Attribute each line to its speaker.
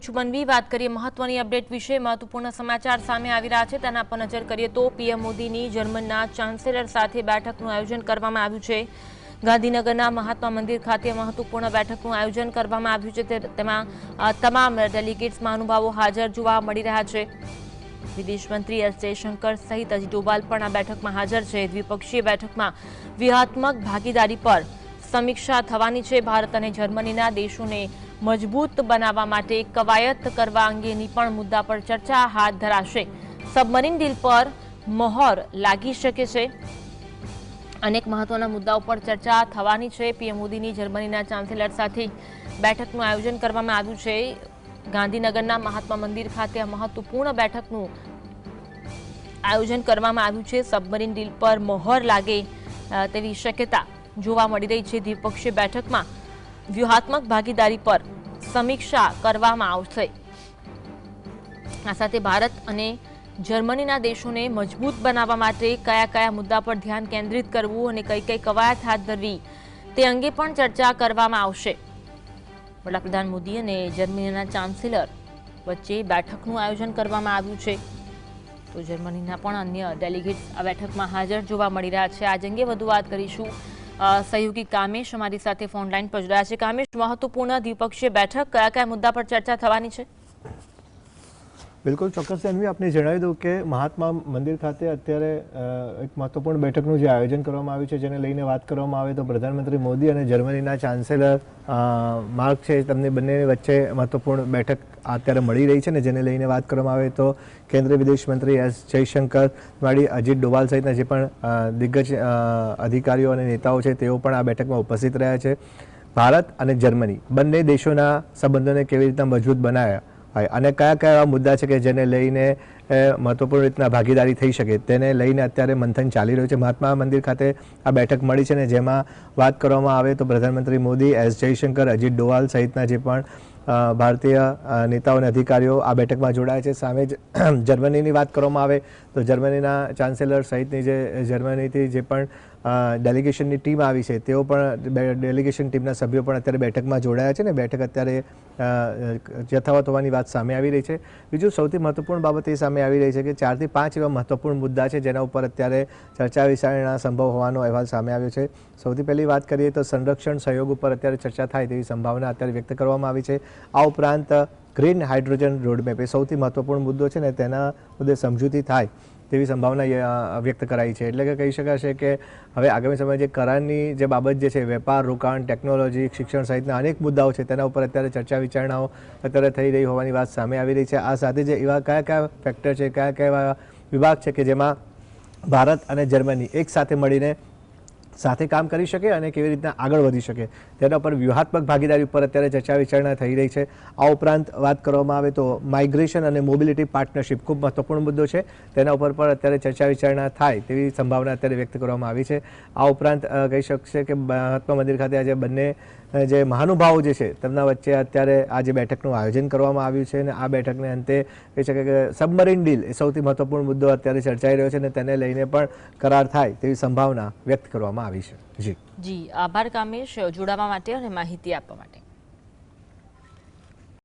Speaker 1: છુમનવી વાત કરીએ મહત્વની અપડેટ વિશે મહત્વપૂર્ણ સમાચાર સામે આવી રહ્યા છે તેના પર નજર કરીએ તો પીએમ મોદીની જર્મનના ચાન્સેલર સાથે બેઠકનું આયોજન કરવામાં આવ્યું છે। ગાંધીનગરના મહાત્મા મંદિર ખાતે મહત્વપૂર્ણ બેઠકનું આયોજન કરવામાં આવ્યું છે। તેમાં તમામ ડેલિગેટ્સ મહાનુભાવો હાજર જોવા મળી રહ્યા છે। વિદેશ મંત્રી એસ જયશંકર સહિત અજીત ડોભાલ પણ આ બેઠકમાં હાજર છે। દ્વિપક્ષીય બેઠકમાં વ્યૂહાત્મક ભાગીદારી પર સમીક્ષા થવાની છે। ભારત અને જર્મનીના દેશોને મજબૂત બનાવવા માટે કવાયત કરવા અંગેની પણ મુદ્દા પર ચર્ચા હાથ ધરાશે। સબમરીન ડીલ પર મહોર લાગી શકે છે। અનેક મહત્વના મુદ્દાઓ પર ચર્ચા થવાની છે। પીએમ મોદીની જર્મનીના ચાન્સેલર સાથે બેઠકનું આયોજન કરવામાં આવ્યું છે। ગાંધીનગરના મહાત્મા મંદિર ખાતે આ મહત્વપૂર્ણ બેઠકનું આયોજન કરવામાં આવ્યું છે। સબમરીન ડીલ પર મહોર લાગે તેવી શક્યતા જોવા મળી રહી છે। દ્વિપક્ષીય બેઠકમાં વ્યૂહાત્મક ભાગીદારી પર સમીક્ષા કરવામાં આવશે। આ સાથે ભારત અને જર્મનીના દેશોને મજબૂત બનાવવા માટે કયા કયા મુદ્દા પર ધ્યાન કેન્દ્રિત કરવું અને કઈ કઈ કવાયત હાથ ધરવી તે અંગે પણ ચર્ચા કરવામાં આવશે। વડાપ્રધાન મોદી અને જર્મનીના ચાન્સેલર વચ્ચે બેઠકનું આયોજન કરવામાં આવ્યું છે। તો જર્મનીના પણ અન્ય ડેલિગેટ્સ આ બેઠકમાં હાજર જોવા મળી રહ્યા છે। આજ અંગે વધુ વાત કરીશું। સહયોગી કામેશ અમારી સાથે ફોન લાઈન પર જોડાયા છે। કામેશ, મહત્વપૂર્ણ દ્વિપક્ષીય બેઠક કયા કયા મુદ્દા પર ચર્ચા થવાની છે?
Speaker 2: બિલકુલ ચોક્કસ અન્વી, આપને જણાવી દઉં કે મહાત્મા મંદિર ખાતે અત્યારે એક મહત્વપૂર્ણ બેઠકનું જે આયોજન કરવામાં આવ્યું છે, જેને લઈને વાત કરવામાં આવે તો પ્રધાનમંત્રી મોદી અને જર્મનીના ચાન્સેલર માર્ક છે, તેમની બંને વચ્ચે મહત્વપૂર્ણ બેઠક અત્યારે મળી રહી છે ને જેને લઈને વાત કરવામાં આવે તો કેન્દ્રીય વિદેશ મંત્રી એસ જયશંકર વાળી અજીત ડોભાલ સહિતના જે પણ દિગ્ગજ અધિકારીઓ અને નેતાઓ છે તેઓ પણ આ બેઠકમાં ઉપસ્થિત રહ્યા છે। ભારત અને જર્મની બંને દેશોના સંબંધોને કેવી રીતના મજબૂત બનાવ્યા અને કયા કયા મુદ્દા છે કે જેને લઈને મહત્વપૂર્ણ રીતના ભાગીદારી થઈ શકે તેને લઈને અત્યારે મંથન ચાલી રહ્યું છે। મહાત્મા મંદિર ખાતે આ બેઠક મળી છે ને જેમાં વાત કરવામાં આવે તો પ્રધાનમંત્રી મોદી, એસ જયશંકર, અજીત ડોભાલ સહિતના જે પણ ભારતીય નેતાઓ અને અધિકારીઓ આ બેઠકમાં જોડાયા છે। સામે જ જર્મનીની વાત કરવામાં આવે તો જર્મનીના ચાન્સેલર સહિતની જે જર્મનીથી જે પણ ડેલિગેશનની ટીમ આવી છે તેઓ પણ ડેલિગેશન ટીમના સભ્યો પણ અત્યારે બેઠકમાં જોડાયા છે ને બેઠક અત્યારે યથાવત હોવાની વાત સામે આવી રહી છે। બીજું સૌથી મહત્વપૂર્ણ બાબત એ સામે આવી રહી છે કે 4 થી 5 એવા મહત્વપૂર્ણ મુદ્દા છે જેના ઉપર અત્યારે ચર્ચા વિચારણા સંભવ હોવાનો અહેવાલ સામે આવ્યો છે। સૌથી પહેલી વાત કરીએ તો સંરક્ષણ સહયોગ ઉપર અત્યારે ચર્ચા થાય તેવી સંભાવના અત્યારે વ્યક્ત કરવામાં આવી છે। આ ઉપરાંત ગ્રીન હાઇડ્રોજન રોડમેપ એ સૌથી મહત્વપૂર્ણ મુદ્દો છે ને તેના મુદ્દે સમજૂતી થાય તેવી સંભાવના વ્યક્ત કરાઈ છે। એટલે કે કહી શકાશે કે હવે આગામી સમયે જે કરારની જે બાબત જે છે વેપાર, રોકાણ, ટેકનોલોજી, શિક્ષણ સહિતના અનેક મુદ્દાઓ છે તેના ઉપર અત્યારે ચર્ચા વિચારણાઓ અત્યારે થઈ રહી હોવાની વાત સામે આવી રહી છે। આ સાથે જે એવા કયા કયા ફેક્ટર છે, કયા કયા વિભાગ છે કે જેમાં ભારત અને જર્મની એક સાથે મળીને સાથે કામ કરી શકે અને કેવી રીતના આગળ વધી શકે તેના પર વ્યૂહાત્મક ભાગીદારી ઉપર અત્યારે ચર્ચા વિચારણા થઈ રહી છે। આ ઉપરાંત વાત કરવામાં આવે તો માઇગ્રેશન અને મોબિલિટી પાર્ટનરશિપ ખૂબ મહત્વપૂર્ણ મુદ્દો છે, તેના ઉપર પણ અત્યારે ચર્ચા વિચારણા થાય તેવી સંભાવના અત્યારે વ્યક્ત કરવામાં આવી છે। આ ઉપરાંત કહી શકશે કે મહાત્મા મંદિર ખાતે આજે બંને જે મહાનુભાવો જે છે તેમના વચ્ચે અત્યારે આ જે બેઠકનું આયોજન કરવામાં આવ્યું છે અને આ બેઠકને અંતે કહી શકાય કે સબમરીન ડીલ એ સૌથી મહત્વપૂર્ણ મુદ્દો અત્યારે ચર્ચાઈ રહ્યો છે અને તેને લઈને પણ કરાર થાય તેવી સંભાવના વ્યક્ત કરવામાં આવી છે। જી
Speaker 1: આભાર કામેશ, જોડાવા માટે અને માહિતી આપવા માટે।